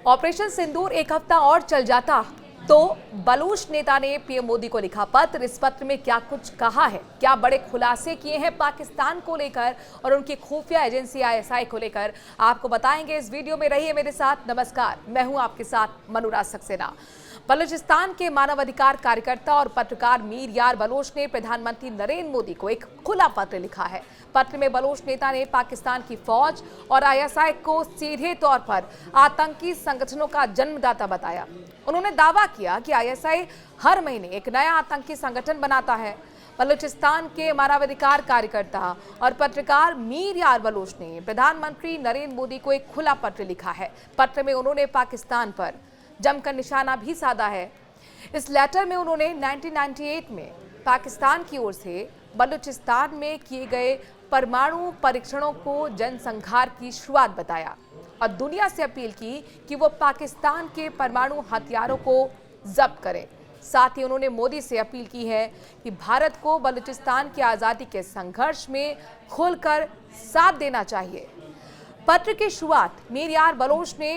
Operation सिंदूर एक हफ्ता और चल जाता तो बलूच नेता ने पीएम मोदी को लिखा पत्र। इस पत्र में क्या कुछ कहा है, क्या बड़े खुलासे किए हैं पाकिस्तान को लेकर और उनकी खुफिया एजेंसी आईएसआई को लेकर, आपको बताएंगे इस वीडियो में। रहिए मेरे साथ। नमस्कार, मैं हूं आपके साथ मनुराज सक्सेना। बलूचिस्तान के मानवाधिकार कार्यकर्ता और पत्रकार मीर यार बलोच ने प्रधानमंत्री नरेंद्र मोदी को एक खुला पत्र लिखा है। पत्र में बलोच नेता ने पाकिस्तान की फौज और आईएसआई को सीधे तौर पर आतंकी संगठनों का जन्मदाता बताया। उन्होंने दावा किया कि आईएसआई हर महीने एक नया आतंकी संगठन बनाता है। बलूचिस्तान के मानवाधिकार कार्यकर्ता और पत्रकार मीर यार बलोच ने प्रधानमंत्री नरेंद्र मोदी को एक खुला पत्र लिखा है। पत्र में उन्होंने पाकिस्तान पर जमकर निशाना भी साधा है। इस लेटर में उन्होंने 1998 में पाकिस्तान की ओर से बलूचिस्तान में किए गए परमाणु परीक्षणों को जनसंहार की शुरुआत बताया और दुनिया से अपील की कि वो पाकिस्तान के परमाणु हथियारों को जब्त करें। साथ ही उन्होंने मोदी से अपील की है कि भारत को बलूचिस्तान की आज़ादी के संघर्ष में खुलकर साथ देना चाहिए। पत्र की शुरुआत मीर यार बलोच ने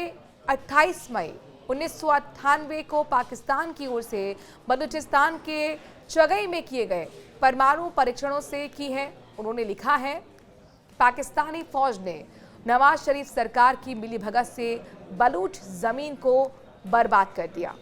28 मई 1998 को पाकिस्तान की ओर से बलूचिस्तान के चगई में किए गए परमाणु परीक्षणों से की है। उन्होंने लिखा है, पाकिस्तानी फौज ने नवाज शरीफ सरकार की मिलीभगत से बलूच जमीन को बर्बाद कर दिया।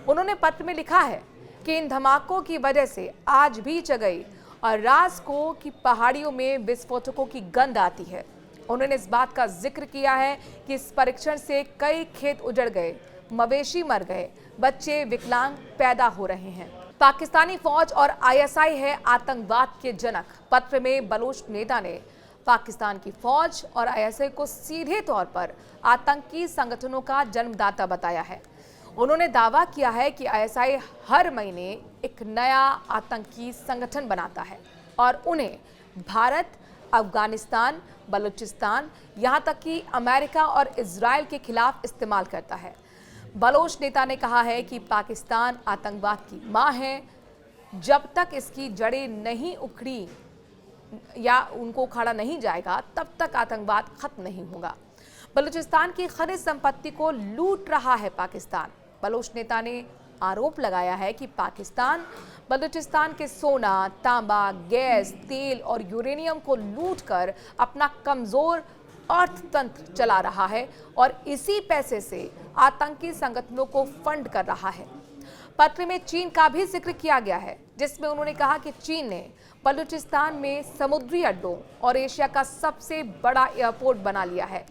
उन्होंने पत्र में लिखा है कि इन धमाकों की वजह से आज भी चगई और राजको की पहाड़ियों में विस्फोटकों की गंध आती है। उन्होंने इस बात का जिक्र किया है कि इस परीक्षण से कई खेत उजड़ गए, मवेशी मर गए, बच्चे विकलांग पैदा हो रहे हैं। पाकिस्तानी फौज और आईएसआई है आतंकवाद के जनक। पत्र में बलोच नेता ने पाकिस्तान की फौज और आईएसआई को सीधे तौर पर आतंकी संगठनों का जन्मदाता बताया है। उन्होंने दावा किया है कि आईएसआई हर महीने एक नया आतंकी संगठन बनाता है और उन्हें भारत, अफगानिस्तान, बलूचिस्तान, यहाँ तक कि अमेरिका और इजराइल के खिलाफ इस्तेमाल करता है। बलोच नेता ने कहा है कि पाकिस्तान आतंकवाद की मां है। जब तक इसकी जड़ें नहीं उखड़ी या उनको उखाड़ा नहीं जाएगा, तब तक आतंकवाद खत्म नहीं होगा। बलूचिस्तान की खनिज संपत्ति को लूट रहा है पाकिस्तान। बलोच नेता ने आरोप लगाया है कि पाकिस्तान बलूचिस्तान के सोना, तांबा, गैस, तेल और यूरेनियम को लूटकर अपना कमजोर अर्थतंत्र चला रहा है और इसी पैसे से आतंकी संगठनों को फंड कर रहा है। पत्र में चीन का भी जिक्र किया गया है, जिसमें उन्होंने कहा कि चीन ने बलूचिस्तान में समुद्री अड्डों और एशिया का सबसे बड़ा एयरपोर्ट बना लिया है।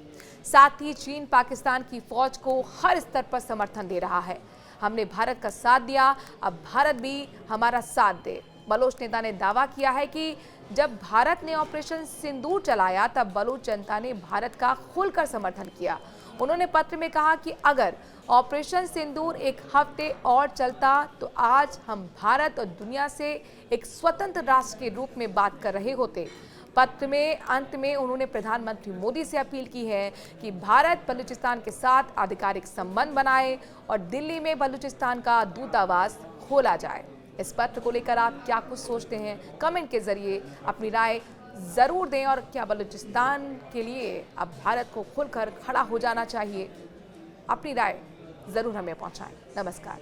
साथ ही चीन पाकिस्तान की फौज को हर स्तर पर समर्थन दे रहा है। हमने भारत का साथ दिया, अब भारत भी हमारा साथ दे। बलोच नेता ने दावा किया है कि जब भारत ने ऑपरेशन सिंदूर चलाया तब बलूच जनता ने भारत का खुलकर समर्थन किया। उन्होंने पत्र में कहा कि अगर ऑपरेशन सिंदूर एक हफ्ते और चलता तो आज हम भारत और दुनिया से एक स्वतंत्र राष्ट्र के रूप में बात कर रहे होते। पत्र में अंत में उन्होंने प्रधानमंत्री मोदी से अपील की है कि भारत बलूचिस्तान के साथ आधिकारिक संबंध बनाए और दिल्ली में बलूचिस्तान का दूतावास खोला जाए। इस पत्र को लेकर आप क्या कुछ सोचते हैं, कमेंट के जरिए अपनी राय जरूर दें। और क्या बलूचिस्तान के लिए अब भारत को खुलकर खड़ा हो जाना चाहिए? अपनी राय जरूर हमें पहुंचाएं। नमस्कार।